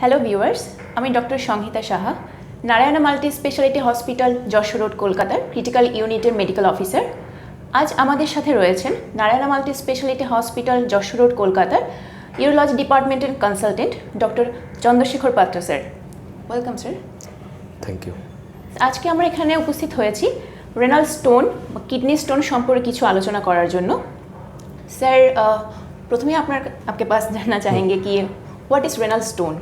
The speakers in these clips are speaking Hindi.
হ্যালো ভিউয়ার্স, আমি doctor Sanghita Saha, Narayana multi speciality hospital Jessore road কলকাতার ক্রিটিক্যাল ইউনিটের মেডিকেল অফিসার। আজ আমাদের সাথে রয়েছেন Narayana multi speciality hospital Jessore road কলকাতার ইউরোলজি ডিপার্টমেন্টের consultant doctor Chandrashekhar Patra sir. Welcome sir. Thank you. আজকে আমরা এখানে উপস্থিত হয়েছি রেনাল স্টোন বা কিডনি স্টোন সম্পর্কে কিছু আলোচনা করার জন্য। স্যার, प्रथम आपके पास जानना चाहेंगे कि व्हाट इज़ रेनल स्टोन,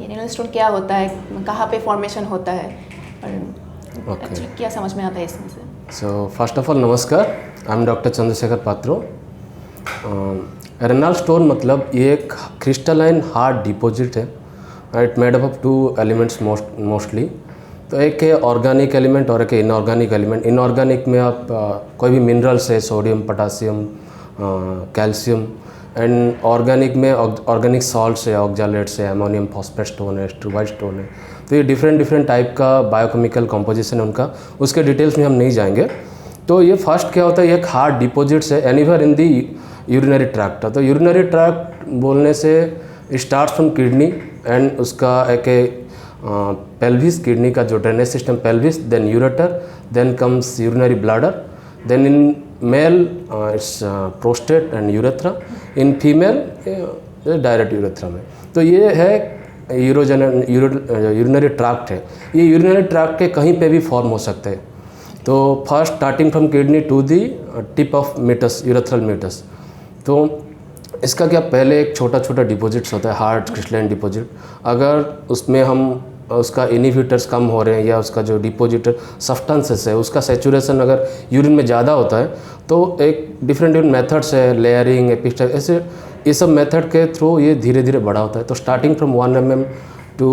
ये रेनल स्टोन क्या होता है, कहाँ पे फॉर्मेशन होता है और क्या समझ में आता है इसमें से। सो फर्स्ट ऑफ ऑल नमस्कार, I am doctor Chandrashekhar Patro. Renal stone मतलब ये एक क्रिस्टलाइन हार्ड डिपॉजिट है। It made up of two elements mostly. तो एक है ऑर्गेनिक एलिमेंट और एक है इनऑर्गेनिक एलिमेंट। इनऑर्गेनिक में आप कोई भी मिनरल्स है, sodium, potassium, calcium, and organic में ऑर्गेनिक सॉल्ट्स है, ऑक्जालेट्स है, अमोनियम फॉस्फेट स्टोन है, स्ट्रूवाइट स्टोन है। तो ये डिफरेंट टाइप का बायोकेमिकल कॉम्पोजिशन है उनका, उसके डिटेल्स में हम नहीं जाएंगे। तो ये फर्स्ट क्या होता है, ये एक हार्ड डिपॉजिट्स है anywhere in the urinary tract. तो यूरिनरी ट्रैक्ट बोलने से स्टार्ट फ्रॉम किडनी एंड उसका एक पेल्विस, किडनी का जो drainage system pelvis, then ureter, then comes urinary bladder, then in male it's prostate and urethra, in female direct urethra में। तो ये है यूरिनरी ट्रैक्ट है। ये यूरिनरी ट्रैक्ट के कहीं पे भी फॉर्म हो सकते हैं। तो first starting from kidney to the tip of meatus, urethral meatus. तो इसका क्या, पहले एक छोटा डिपॉजिट्स होता है, हार्ड क्रिस्टलाइन डिपॉजिट। अगर उसमें हम उसका इनिबिटर्स कम हो रहे हैं या उसका जो डिपॉजिटर सब्सटेंसेस है उसका सैचुरेशन अगर यूरिन में ज़्यादा होता है, तो एक डिफरेंट मेथड्स है, लेयरिंग, एपिस्टर, ऐसे ये सब मेथड के थ्रू ये धीरे धीरे बड़ा होता है। तो starting from 1 mm to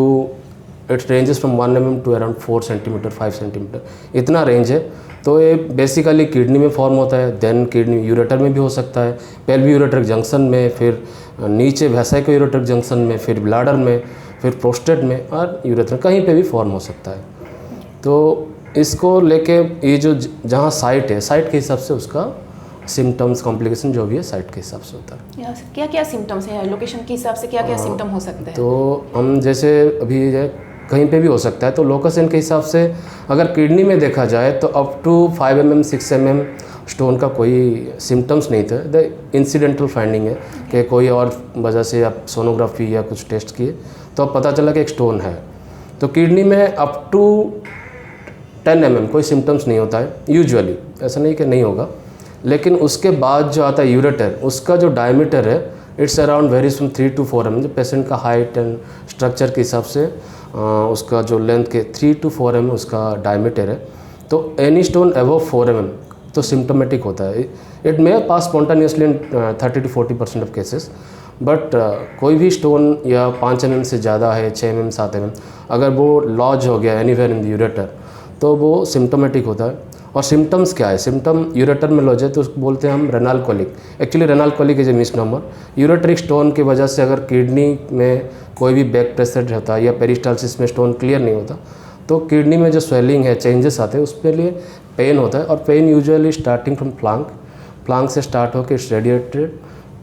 it ranges from 1 mm to around 4 centimetre 5 centimetre, इतना रेंज है। तो ये बेसिकली किडनी में फॉर्म होता है, देन किडनी यूरेटर में भी हो सकता है, पेल्वी यूरेटर जंक्शन में, फिर नीचे वेसाइको यूरेटर जंक्शन में, फिर ब्लैडर में, फिर प्रोस्टेट में और यूरेथ्रा, कहीं पे भी फॉर्म हो सकता है। तो इसको लेके ये जो जहाँ साइट है, साइट के हिसाब से उसका सिम्टम्स, कॉम्प्लिकेशन जो भी है साइट के हिसाब से होता है। क्या क्या सिम्टम्स हैं, लोकेशन के हिसाब से क्या क्या सिम्टम हो सकते हैं? तो हम जैसे अभी कहीं पे भी हो सकता है। तो लोकेशन के हिसाब से अगर किडनी में देखा जाए तो up to 5 mm 6 mm stone का कोई सिम्टम्स नहीं था। द इंसिडेंटल फाइंडिंग है कि कोई और वजह से आप सोनोग्राफी या कुछ टेस्ट किए तो अब पता चला कि एक स्टोन है। तो किडनी में अप टू 10 mm कोई सिम्टम्स नहीं होता है यूजुअली, ऐसा नहीं कि नहीं होगा। लेकिन उसके बाद जो आता है यूरेटर, उसका जो डायमीटर है it's around varies from 3 to 4 mm। जो पेशेंट का हाइट एंड स्ट्रक्चर के हिसाब से उसका जो लेंथ के 3 to 4 mm उसका डायमीटर है। तो एनी स्टोन अबव 4 mm तो सिम्टोमेटिक होता है। It may pass spontaneously in 30 to 40% of cases, but कोई भी स्टोन या 5 mm से ज़्यादा है, 6 mm 7 mm, अगर वो लॉज हो गया एनीवेयर इन द यूरेटर तो वो सिम्टोमेटिक होता है। और सिम्टम्स क्या है, सिम्टम यूरेटर में लॉज है तो उसको बोलते हैं हम renal colic. Actually renal colic is a misnomer. Ureteric stone की वजह से अगर किडनी में कोई भी बैक प्रेशर होता है या पेरिस्टालसिस में स्टोन क्लियर नहीं होता, तो किडनी में जो स्वेलिंग है, चेंजेस आते हैं, उसके लिए पेन होता है। और pain usually starting from flank से स्टार्ट होकर it's radiated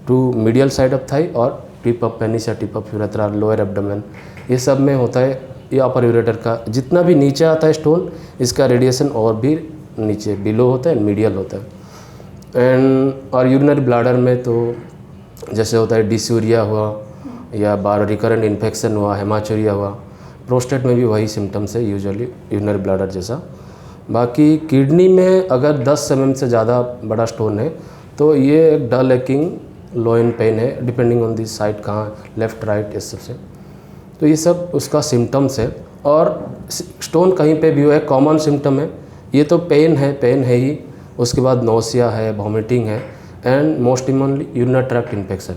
to medial side of thigh और टिप ऑफ पेनिस या tip of urethra, lower abdomen, ये सब में होता है। ये अपर यूरेटर का जितना भी नीचे आता है स्टोन, इसका रेडिएशन और भी नीचे बिलो होता है, मीडियल होता है। एंड और यूरिनरी ब्लैडर में तो जैसे होता है डिस्यूरिया हुआ या बार रिकरेंट इन्फेक्शन हुआ, हेमाचूरिया हुआ। प्रोस्टेट में भी वही सिम्टम्स है यूजुअली यूरिनरी ब्लैडर जैसा। बाकी किडनी में अगर 10 mm से ज़्यादा बड़ा स्टोन है तो ये एक डल एक्किंग, लो इन पेन है, डिपेंडिंग ऑन दी साइड कहाँ, लेफ़्ट राइट, इस सब से। तो ये सब उसका सिम्टम्स है। और स्टोन कहीं पे भी हो, एक कॉमन सिम्टम है, ये तो पेन है ही, उसके बाद नोसिया है, वॉमिटिंग है, and most commonly urinary tract infection.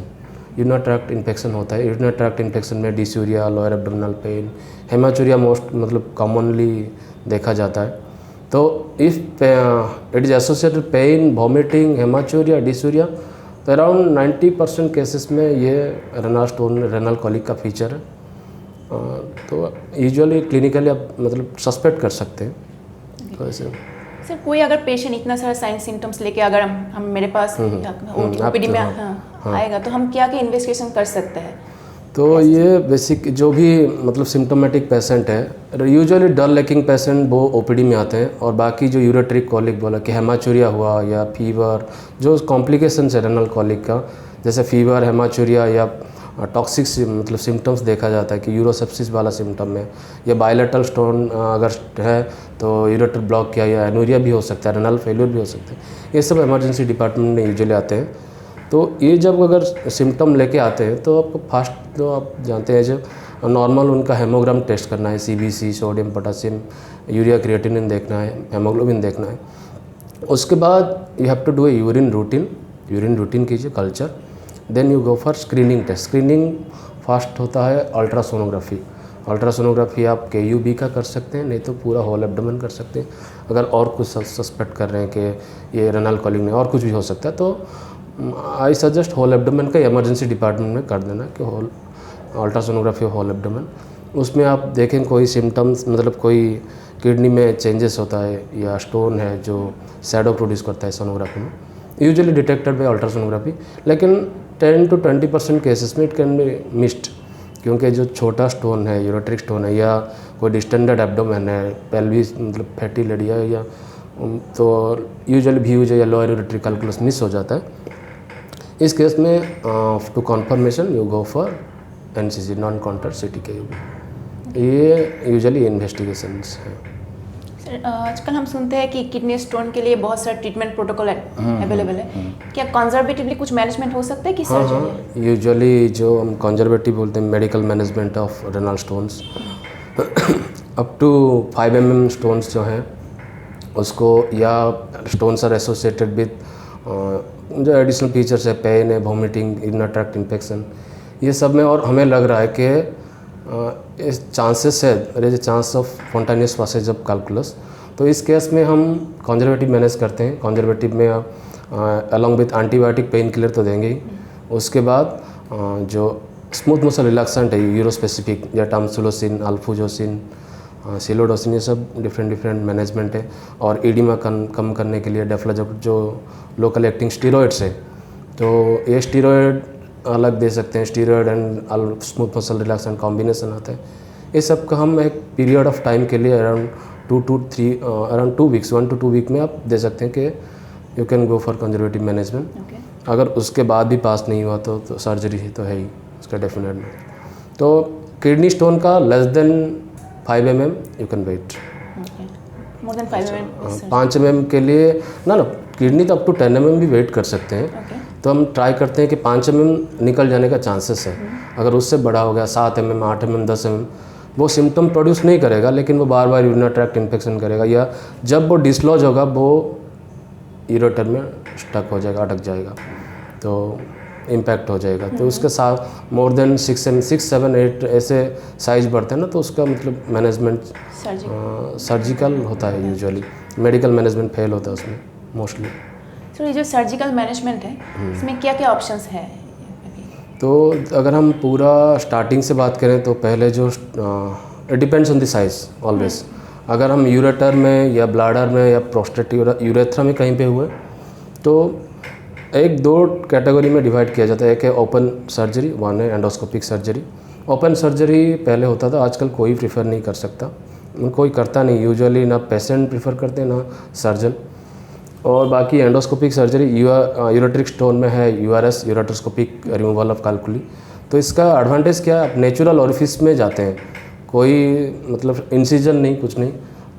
Urinary tract infection होता है। यूरिनरी ट्रैक्ट इन्फेक्शन में dysuria, lower abdominal pain, haematuria most मतलब कॉमनली देखा जाता है। तो if it is associated pain, vomiting, haematuria, dysuria, तो अराउंड 90% केसेस में ये रेनल स्टोन, रेनल कोलिक का फीचर है। तो यूजुअली क्लिनिकली आप मतलब सस्पेक्ट कर सकते हैं। तो ऐसे सर, कोई अगर पेशेंट इतना सारा साइन सिम्टम्स लेके अगर हम मेरे पास ओपीडी में आएगा तो हम क्या क्या इन्वेस्टिगेशन कर सकते हैं? तो ये बेसिक जो भी मतलब सिम्टोमेटिक पेशेंट है, यूजुअली डल लेकिंग पेशेंट वो ओपीडी में आते हैं, और बाकी जो यूरेट्रिक कॉलिक बोला कि हेमाचूरिया हुआ या फीवर, जो कॉम्प्लिकेशंस है रेनल कॉलिक का, जैसे फीवर, हेमाचूरिया या टॉक्सिक मतलब सिम्टम्स देखा जाता है कि यूरोसेप्सिस वाला सिम्टम है, या बायलेटरल स्टोन अगर है तो यूरेटर ब्लॉक किया, या एनूरिया भी हो सकता है, रेनल फेलियर भी हो सकता है। ये सब इमरजेंसी डिपार्टमेंट में यूजुअली आते हैं। तो ये जब अगर सिम्टम लेके आते हैं तो आपको फास्ट, तो आप जानते हैं जब नॉर्मल उनका हेमोग्राम टेस्ट करना है, CBC, sodium, potassium, urea creatinine देखना है, हेमोग्लोबिन देखना है। उसके बाद you have to do a urine routine कीजिए, culture, then you go for screening test. Screening fast होता है अल्ट्रासोनोग्राफी आप KUB का कर सकते हैं, नहीं तो पूरा होल एब्डोमेन कर सकते हैं। अगर और कुछ सस्पेक्ट कर रहे हैं कि ये रेनल कॉलिक में और कुछ भी हो सकता है, तो आई सजेस्ट होल एब्डोमेन का इमरजेंसी डिपार्टमेंट में कर देना कि होल अल्ट्रासोनोग्राफी होल एब्डोमेन। उसमें आप देखें कोई सिम्टम्स, मतलब कोई किडनी में चेंजेस होता है या स्टोन है जो शैडो प्रोड्यूस करता है सोनोग्राफी में, यूजुअली डिटेक्टेड बाय अल्ट्रासोनोग्राफी। लेकिन 10 to 20% केसेस में इट कैन बी मिस्ड, क्योंकि जो छोटा स्टोन है, यूरेट्रिक स्टोन है, या कोई डिस्टेंडेड एब्डोमेन है, पेल्विस मतलब फैटी लेडिया, या तो यूजुअली VUJ या लोअर यूरेट्री कैलकुलस मिस हो जाता है। इस केस में to confirmation you go for NCG, non counter CT KUB। ये यूजुअली इन्वेस्टिगेशंस हैं। सर आजकल हम सुनते हैं कि किडनी स्टोन के लिए बहुत सारे ट्रीटमेंट प्रोटोकॉल अवेलेबल है, क्या कंजर्वेटिवली कुछ मैनेजमेंट हो सकता है कि सर्जरी? यूजुअली जो हम कंजर्वेटिव बोलते हैं, medical management of renal stones, up to 5 mm stones जो हैं उसको, या स्टोन्स आर एसोसिएटेड विद जो एडिशनल फीचर्स है, पेन है, वॉमिटिंग, यूरिनरी ट्रैक्ट इन्फेक्शन, ये सब में, और हमें लग रहा है कि इस चांसेस है, there is chance of spontaneous passage of calculus. तो इस केस में हम कंजर्वेटिव मैनेज करते हैं। कंजर्वेटिव में along with antibiotic pain killer तो देंगे ही, उसके बाद जो स्मूथ मसल रिलैक्सेंट है, यूरोस्पेसिफिक, या टामसुलोसिन, अल्फुजोसिन, सिलोडोसिन, ये सब डिफरेंट मैनेजमेंट है। और एडिमा कम करने के लिए डेफ्लाजोल, जो लोकल एक्टिंग स्टीरॉयड्स है, तो ये स्टीरॉयड अलग दे सकते हैं, steroid and smooth muscle relaxant combination आता है। ये सब का हम एक पीरियड ऑफ टाइम के लिए अराउंड 2 वीक्स 1 to 2 वीक में आप दे सकते हैं कि you can go for conservative management. अगर उसके बाद भी पास नहीं हुआ तो सर्जरी ही तो है ही उसका डेफिनेट में। तो किडनी स्टोन का less than 5 mm you can wait. More than 5 mm? 5 mm के लिए ना किडनी तो अप टू 10 mm भी वेट कर सकते हैं। तो हम ट्राई करते हैं कि 5 mm निकल जाने का चांसेस है। अगर उससे बड़ा हो गया 7 mm, 8 mm, 10 mm, वो सिम्टम प्रोड्यूस नहीं करेगा, लेकिन वो बार बार यूरिनरी ट्रैक्ट इन्फेक्शन करेगा, या जब वो डिसलॉज होगा वो यूरेटर में स्टक हो जाएगा, अटक जाएगा, तो इम्पैक्ट हो जाएगा। तो उसके साथ मोर देन 6 mm, 6, 7, 8 ऐसे साइज बढ़ते हैं ना, तो उसका मतलब मैनेजमेंट सर्जिकल होता है। यूजुअली मेडिकल मैनेजमेंट फेल होता है उसमें मोस्टली। तो ये जो सर्जिकल मैनेजमेंट है, इसमें क्या क्या ऑप्शंस है? तो अगर हम पूरा स्टार्टिंग से बात करें तो पहले जो it depends on the size always. अगर हम यूरेटर में या ब्लाडर में या प्रोस्टेट यूरेथ्रा में कहीं पे हुए तो 1-2 कैटेगरी में डिवाइड किया जाता है। एक है ओपन सर्जरी, वन है एंडोस्कोपिक सर्जरी। ओपन सर्जरी पहले होता था, आजकल कोई प्रीफर नहीं कर सकता, कोई करता नहीं यूजुअली, ना पेशेंट प्रीफर करते ना सर्जन। और बाकी एंडोस्कोपिक सर्जरी यूरेट्रिक स्टोन में है URS, यूरेट्रोस्कोपिक रिमूवल ऑफ कैलकुली। तो इसका एडवांटेज क्या है, आप नेचुरल ऑरिफिस में जाते हैं, कोई मतलब इंसिजन नहीं, कुछ नहीं,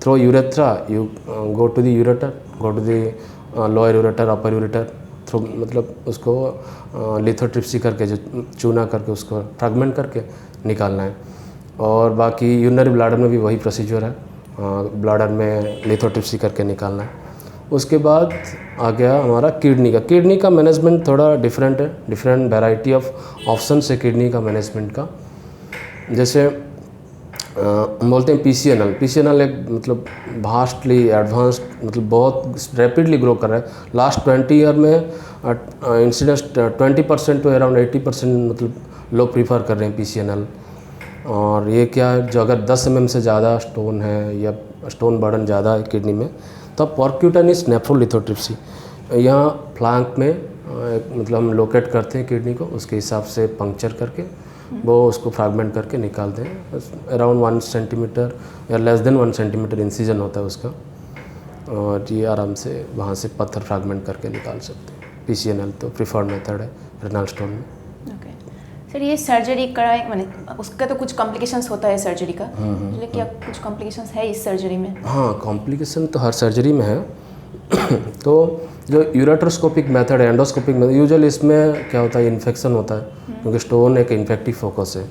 through urethra you go to the ureter, go to the lower ureter, upper ureter, through मतलब उसको लिथोट्रिप्सी करके, जो चूना करके उसको फ्रैगमेंट करके निकालना है। और बाकी यूरिनरी ब्लैडर में भी वही प्रोसीजर है, ब्लैडर में लिथोट्रिप्सी करके निकालना है। उसके बाद आ गया हमारा किडनी का मैनेजमेंट थोड़ा डिफरेंट है, डिफरेंट वैरायटी ऑफ ऑप्शन है किडनी का मैनेजमेंट का। जैसे हम बोलते हैं PCNL एक मतलब वास्टली एडवांस्ड, मतलब बहुत रैपिडली ग्रो कर रहा है। लास्ट 20 ईयर में इंसिडेंस 20% टू अराउंड 80% मतलब लोग प्रीफर कर रहे हैं PCNL। और ये क्या है, जो अगर 10 mm से ज़्यादा स्टोन है या स्टोन बर्डन ज़्यादा है किडनी में, तो परक्यूटेनियस नेफ्रोलिथोट्रिप्सी यहाँ फ्लैंक में मतलब हम लोकेट करते हैं किडनी को, उसके हिसाब से पंक्चर करके वो उसको फ्रैगमेंट करके निकाल दें। अराउंड 1 सेंटीमीटर या लेस देन 1 सेंटीमीटर इंसिजन होता है उसका, और ये आराम से वहाँ से पत्थर फ्रैगमेंट करके निकाल सकते हैं। PCNL तो प्रिफर्ड मेथड है रेनल स्टोन में। ओके सर, ये सर्जरी कराए मैंने उसका तो कुछ कॉम्प्लिकेशंस होता है सर्जरी का, लेकिन क्या कुछ कॉम्प्लिकेशंस है इस सर्जरी में? हाँ, कॉम्प्लिकेशन तो हर सर्जरी में है। तो जो यूरेट्रोस्कोपिक मेथड है, एंडोस्कोपिक मेथड, यूजुअली इसमें क्या होता है, इन्फेक्शन होता है, क्योंकि स्टोन एक इन्फेक्टिव फोकस है,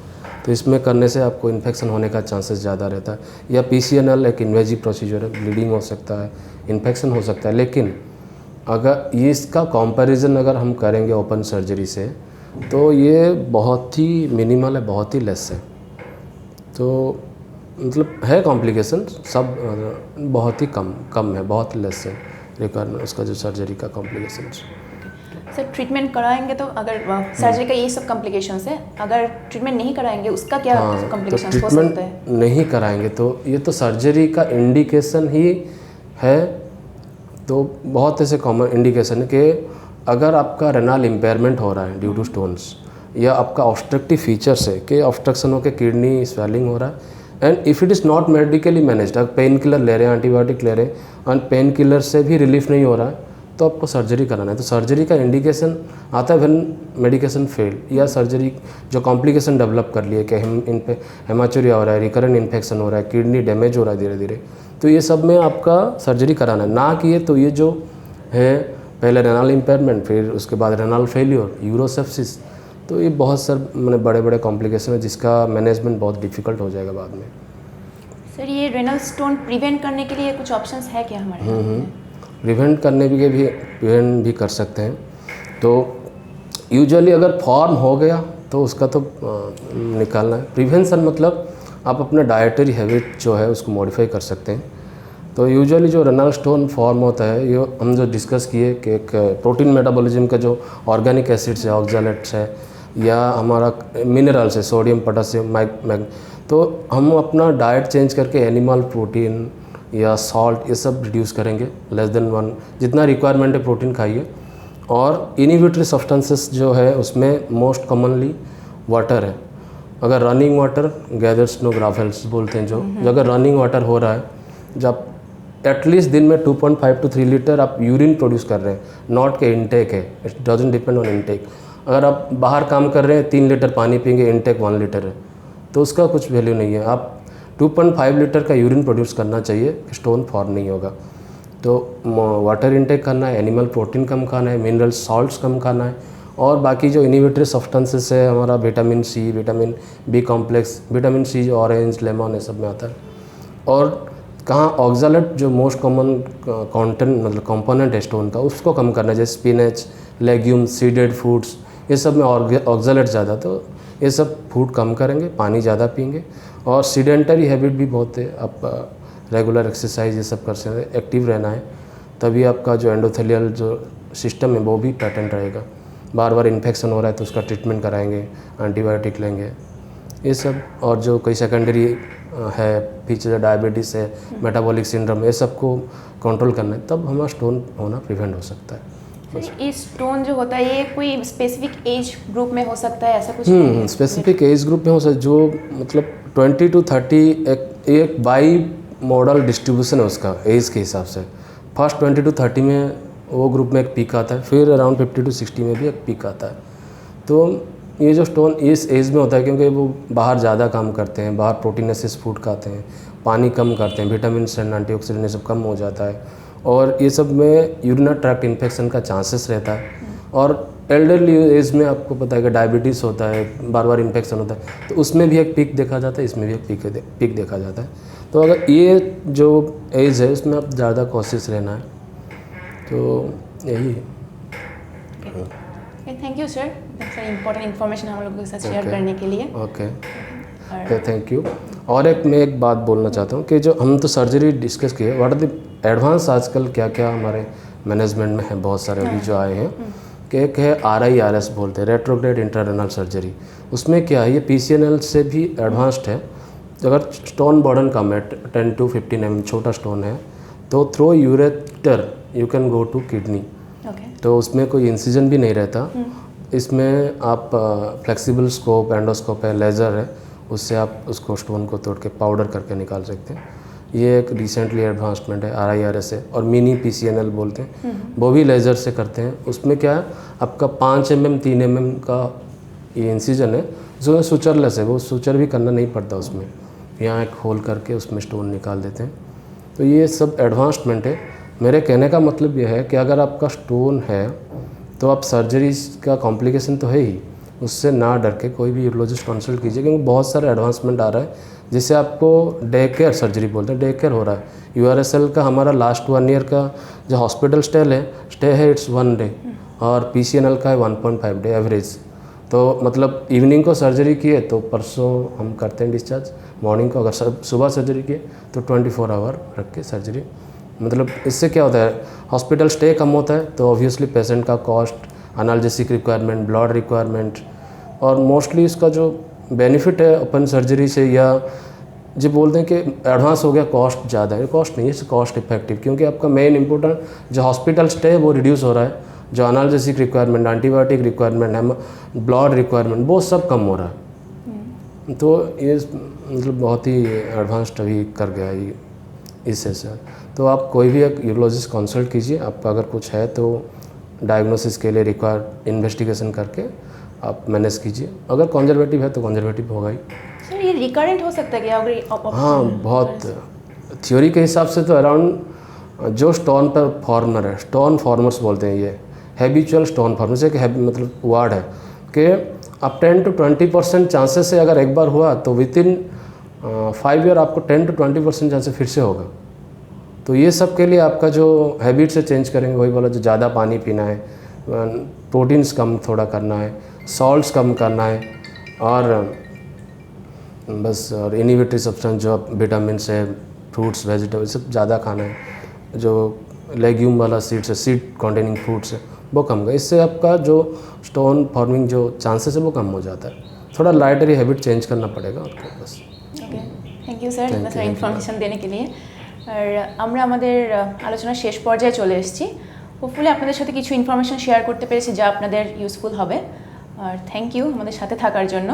तो इसमें करने से आपको इन्फेक्शन होने का चांसेस ज़्यादा रहता है। या PCNL एक इन्वेजिव प्रोसीजर है, ब्लीडिंग हो सकता है, इन्फेक्शन हो सकता है, लेकिन अगर ये इसका कंपैरिजन अगर हम करेंगे ओपन सर्जरी से, तो ये बहुत ही मिनिमल है, बहुत ही लेस है। तो मतलब है कॉम्प्लिकेशन, सब बहुत ही कम है, बहुत लेस है रिक्वायरमेंट उसका जो सर्जरी का कॉम्प्लिकेशन। सर ट्रीटमेंट कराएंगे तो अगर सर्जरी का ये सब कॉम्प्लिकेशंस है, अगर ट्रीटमेंट नहीं कराएंगे उसका क्या तो कॉम्प्लिकेशंस हो सकते हैं? ट्रीटमेंट नहीं कराएंगे तो ये तो सर्जरी का इंडिकेशन ही है। तो बहुत ऐसे कॉमन इंडिकेशन है कि अगर आपका रेनल इम्पेयरमेंट हो रहा है ड्यू टू स्टोन्स, या आपका ऑब्स्ट्रक्टिव फीचर्स है कि ऑब्स्ट्रक्शन होकर किडनी स्वेलिंग हो रहा है, and if it is not medically managed, अगर पेन किलर ले रहे हैं, एंटीबायोटिक ले रहे हैं और पेन किलर से भी रिलीफ नहीं हो रहा है, तो आपको सर्जरी कराना है। तो सर्जरी का इंडिकेशन आता है व्हेन मेडिकेशन फेल, या सर्जरी जो कॉम्प्लिकेशन डेवलप कर लिए कि हम इन पे हेमाचुरिया हो रहा है, रिकरेंट इन्फेक्शन हो रहा है, किडनी डैमेज हो रहा है धीरे धीरे, तो ये सब में आपका सर्जरी कराना है। ना कि ये तो ये जो है पहले रेनल इम्पेयरमेंट, फिर उसके बाद रेनल फेल्योर, यूरोसेप्सिस, तो ये बहुत सारे बड़े बड़े कॉम्प्लिकेशन है जिसका मैनेजमेंट बहुत डिफिकल्ट हो जाएगा बाद में। सर ये रेनल स्टोन प्रिवेंट करने के लिए कुछ ऑप्शंस है क्या हमारे? प्रिवेंट करने के भी प्रिवेंट भी कर सकते हैं। तो यूजुअली अगर फॉर्म हो गया तो उसका तो निकालना है। प्रिवेंशन मतलब आप अपना डाइटरी हैबिट जो है उसको मॉडिफाई कर सकते हैं। तो यूजुअली जो रेनल स्टोन फॉर्म होता है, ये हम जो डिस्कस किए कि एक प्रोटीन मेटाबॉलिज्म का जो ऑर्गेनिक एसिड्स है, ऑक्सैलेट्स है, या हमारा मिनरल्स है, सोडियम, पोटेशियम, मैग, तो हम अपना डाइट चेंज करके एनिमल प्रोटीन या सॉल्ट ये सब रिड्यूस करेंगे, लेस देन 1 जितना रिक्वायरमेंट है प्रोटीन खाइए। और इनहिबिटरी सब्सटेंसेस जो है उसमें मोस्ट कॉमनली वाटर है। अगर रनिंग वाटर, गैदर्सनोग्राफेल्स बोलते हैं जो अगर रनिंग वाटर हो रहा है, जब एटलीस्ट दिन में 2.5 to 3 लीटर आप यूरिन प्रोड्यूस कर रहे हैं, नॉट के इनटेक है, it doesn't depend on intake. अगर आप बाहर काम कर रहे हैं 3 लीटर पानी पीएंगे, इनटेक 1 लीटर है, तो उसका कुछ वैल्यू नहीं है। आप 2.5 लीटर का यूरिन प्रोड्यूस करना चाहिए, स्टोन फॉर्म नहीं होगा। तो वाटर इनटेक करना है, एनिमल प्रोटीन कम खाना है, मिनरल सॉल्ट्स कम खाना है, और बाकी जो इनहिबिटरी सब्सटेंसेस है हमारा vitamin C, vitamin B complex, vitamin C जो ऑरेंज, लेमन ये सब में आता है। और कहाँ ऑक्सैलेट जो मोस्ट कॉमन कंटेंट मतलब कंपोनेंट है स्टोन का, उसको कम करना है, जैसे स्पिनच, लेग्यूम्स, सीडेड फूड्स, ये सब में ऑक्सैलेट ज़्यादा, तो ये सब फूड कम करेंगे, पानी ज़्यादा पीएंगे। और सीडेंटरी हैबिट भी बहुत है, आप रेगुलर एक्सरसाइज ये सब कर सकते हैं, एक्टिव रहना है, तभी आपका जो एंडोथेलियल जो सिस्टम है वो भी पैटर्न रहेगा। बार बार इन्फेक्शन हो रहा है तो उसका ट्रीटमेंट कराएंगे, एंटीबायोटिक लेंगे, ये सब। और जो कोई सेकेंडरी है फीचर, डायबिटीज़ है, मेटाबॉलिक सिंड्रोम, ये सब को कंट्रोल करना है, तब हमारा स्टोन होना प्रिवेंट हो सकता है। ये स्टोन जो होता है ये कोई स्पेसिफिक एज ग्रुप में हो सकता है, ऐसा कुछ? स्पेसिफिक एज ग्रुप में हो सकता है, जो मतलब 20 to 30 एक बाई मॉडल डिस्ट्रीब्यूशन है उसका एज के हिसाब से। फर्स्ट 20 to 30 में वो ग्रुप में एक पीक आता है, फिर अराउंड 50 to 60 में भी एक पीक आता है। तो ये जो स्टोन इस एज में होता है क्योंकि वो बाहर ज़्यादा काम करते हैं, बाहर प्रोटीनेसिस फूड खाते हैं, पानी कम करते हैं, विटामिन एंड एंटीऑक्सीडेंट ये सब कम हो जाता है, और ये सब में यूरिनरी ट्रैक्ट इन्फेक्शन का चांसेस रहता है। और एल्डरली एज में आपको पता है कि डायबिटीज़ होता है, बार बार इन्फेक्शन होता है, तो उसमें भी एक पीक देखा जाता है, इसमें भी एक पीक देखा जाता है। तो अगर ये जो एज है उसमें आप ज़्यादा कोशिश रहना है, तो यही है। Thank you sir, important information हम लोगों के साथ शेयर करने के लिए। Okay thank you. और मैं एक बात बोलना चाहता हूँ कि जो हम तो सर्जरी डिस्कस किए, व्हाट आर द एडवांस आजकल क्या क्या हमारे मैनेजमेंट में है, बहुत सारे अभी जो आए हैं, कि एक है RIRS बोलते हैं, रेट्रोग्रेड इंट्रारेनल सर्जरी। उसमें क्या है, ये PCNL से भी एडवांस्ड है। अगर स्टोन बर्डन कम है 10 to 15 mm छोटा स्टोन है, तो through ureter you can go to kidney. तो उसमें कोई इंसिजन भी नहीं रहता, इसमें आप फ्लेक्सिबल स्कोप, एंडोस्कोप है, लेज़र है, उससे आप उसको स्टोन को तोड़ के पाउडर करके निकाल सकते हैं। ये एक रिसेंटली एडवांसमेंट है, RIRS है। और मिनी PCNL बोलते हैं, वो भी लेज़र से करते हैं। उसमें क्या है, आपका 5 mm 3 mm का ये इंसिजन है, जो सुचरलेस है, वो सुचर भी करना नहीं पड़ता उसमें, यहाँ एक होल करके उसमें स्टोन निकाल देते हैं। तो ये सब एडवांसमेंट है। मेरे कहने का मतलब ये है कि अगर आपका स्टोन है तो आप सर्जरी का कॉम्प्लिकेशन तो है ही, उससे ना डर के कोई भी यूरोलॉजिस्ट कंसल्ट कीजिए, क्योंकि बहुत सारा एडवांसमेंट आ रहा है जिससे आपको डे केयर सर्जरी बोलते हैं, डे केयर हो रहा है। URSL का हमारा लास्ट 1 ईयर का जो हॉस्पिटल स्टे है इट्स 1 डे, और PCNL का है 1.5 डे एवरेज। तो मतलब इवनिंग को सर्जरी किए तो परसों हम करते हैं डिस्चार्ज, मॉर्निंग को अगर सुबह सर्जरी किए तो 24 आवर रख के सर्जरी। मतलब इससे क्या होता है, हॉस्पिटल स्टे कम होता है, तो ऑब्वियसली पेशेंट का cost, analgesic requirement, blood requirement, और मोस्टली इसका जो बेनिफिट है ओपन सर्जरी से, या जो बोलते हैं कि एडवांस हो गया कॉस्ट ज़्यादा है, कॉस्ट नहीं है, कॉस्ट इफेक्टिव, क्योंकि आपका मेन इंपॉर्टेंट जो हॉस्पिटल स्टे है वो रिड्यूस हो रहा है, जो एनाल्जेसिक रिक्वायरमेंट, एंटीबायोटिक रिक्वायरमेंट है, ब्लड रिक्वायरमेंट, वो सब कम हो रहा है। तो ये मतलब बहुत ही एडवांस्ड अभी कर गया है इससे सर। तो आप कोई भी एक यूरोलॉजिस्ट कंसल्ट कीजिए, आपका अगर कुछ है तो डायग्नोसिस के लिए रिक्वायर्ड इन्वेस्टिगेशन करके आप मैनेज कीजिए। अगर कंजर्वेटिव है तो कंजर्वेटिव होगा ही। सर ये रिकरेंट हो सकता है क्या अगर हाँ, बहुत थ्योरी के हिसाब से तो अराउंड जो स्टोन पर फॉर्मर है, स्टोन फॉर्मर्स बोलते हैं, ये हैबिचुअल स्टोन फॉर्मर्स एक मतलब वर्ड है कि आप 10 to 20% चांसेस से अगर एक बार हुआ तो विदिन 5 ईयर आपको 10 to 20% चांसेस फिर से होगा। तो ये सब के लिए आपका जो हैबिट से चेंज करेंगे, वही बोला, जो ज़्यादा पानी पीना है, प्रोटीन्स कम थोड़ा करना है, सॉल्ट्स कम करना है, और बस और इनहिबिटरी सब्सटेंस जो विटामिन है, फ्रूट्स वेजिटेबल सब ज़्यादा खाना है, जो लेग्यूम वाला सीड्स है, सीड कंटेनिंग फ्रूट्स है, वो कम का। इससे आपका जो स्टोन फॉर्मिंग जो चांसेस है वो कम हो जाता है। थोड़ा लाइटरी हैबिट चेंज करना पड़ेगा और क्या, बस। ओके, थैंक यू স্যার আপনার ইনফরমেশন দেওয়ার के लिए। আর আমরা আমাদের আলোচনার শেষ পর্যায়ে চলে এসেছি। হোপফুলি আপনাদের সাথে কিছু ইনফরমেশন শেয়ার করতে পেরেছি যা আপনাদের ইউজফুল হবে। আর থ্যাংক ইউ আমাদের সাথে থাকার জন্য।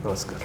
নমস্কার।